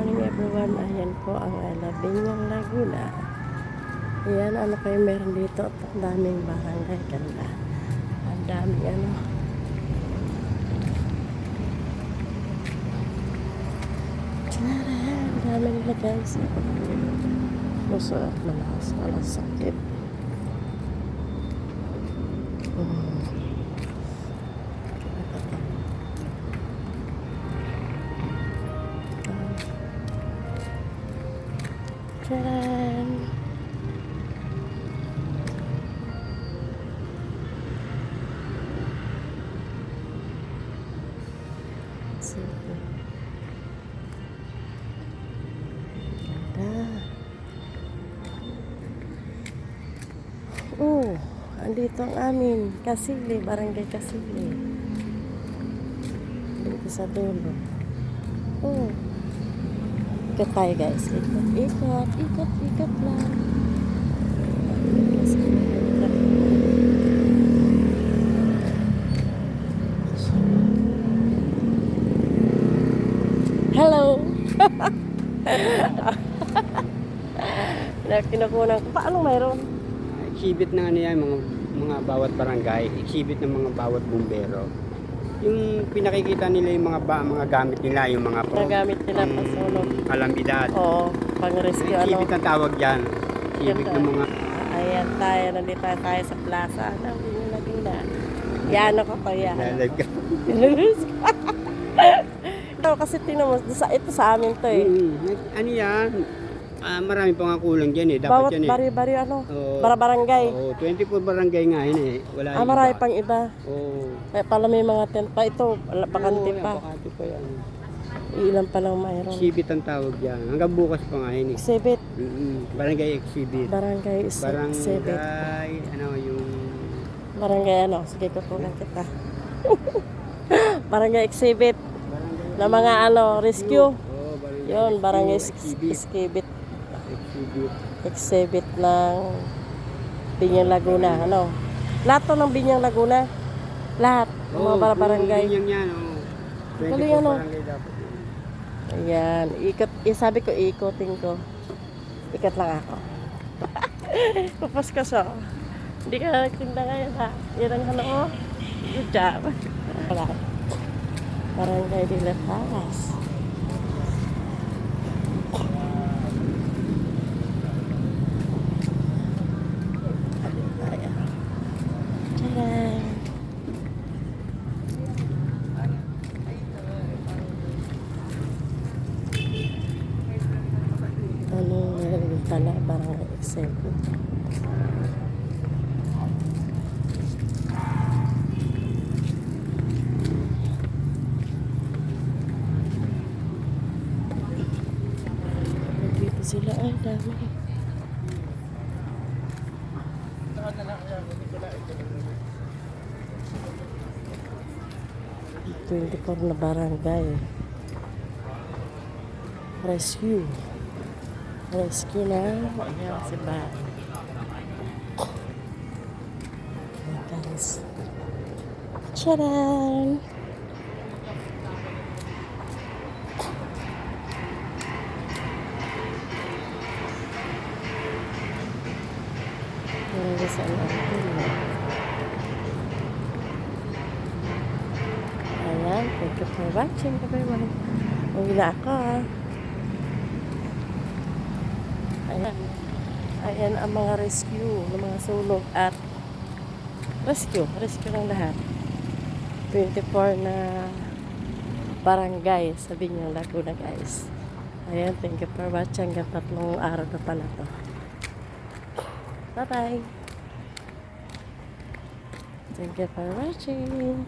morning everyone. Ayan po ang Binyang Laguna. Ayan, ano kayo meron dito? Ang daming barangay. Ganda. Ang daming ano. Ang daming nila guys. Puso at malakas. Walang sakit. Charan! Sige. Ganda. Oh, andito ang amin. Kasili, barangay Kasili. Dito sa dulo. Oh. Ikot tayo guys. Ikot, ikot, ikot lang. Hello! Kinukunan ko. Paano mayroon? Exhibit na ano yan, mga bawat barangay, exhibit ng mga bawat bumbero. Yung pinakikita nila yung mga gamit nila, yung mga Nagamit nila pasunog. kalamidad. Oo, pang-rescue ano. Exhibit ang tawag dyan. Exhibit ng mga... Ayan tayo, nandito tayo sa plaza. Ano, yung Laguna. Yan ako pa yan. Live ka. Ito kasi tinamo, ito sa amin to eh. Ano yan? Marami pa nga kulang dyan eh. Dapat Bawat yan eh. bari-bari ano, Oo. barangay. Oo, 24 barangay nga yun eh. Wala yung Marami iba. pang iba. Oo. Kaya pala may mga tent pa. Ito, bakante Oo, pa. bakante pa yan. Ilan pa lang mayroon. Exhibit ang tawag dyan. Hanggang bukas pa nga yun eh. Exhibit. Barangay exhibit. Barangay exhibit. Barangay, ano yung... Barangay ano, sige kukunan kita. Barangay exhibit. Na mga ano, rescue. Oh, barangay Yun, barangay exhibit. exhibit. Exhibit. Exhibit ng Binyang Laguna. Ano? Lahat to ng Binyang Laguna. Lahat. Ng mga barangay. Yung yan, oh. 24 Galing, ano? barangay dapat yun. Ayan. Ikot. Sabi ko, ikotin ko. Ikat lang ako. Tapos ka siya. Hindi ka nagtinda ngayon ha. Yan ang ano mo. Good job. Wala. Barangay de la Paz. Tcharam! Ano meron pala barangay exhibit. Dito sila ay dami. Twenty-four na barangay. Rescue na ayan si Ba. Ayan guys. Tcharan! Ayan sa natin. Ayan, thank you for watching everyone. Uwi na ako ah. Ayan. Ayan ang mga rescue ng mga sunog at rescue ng lahat. 24 na barangay sa Binyang Laguna guys. Ayan, thank you for watching. Hanggang 3 araw na pala to. Bye bye. Thank you for watching.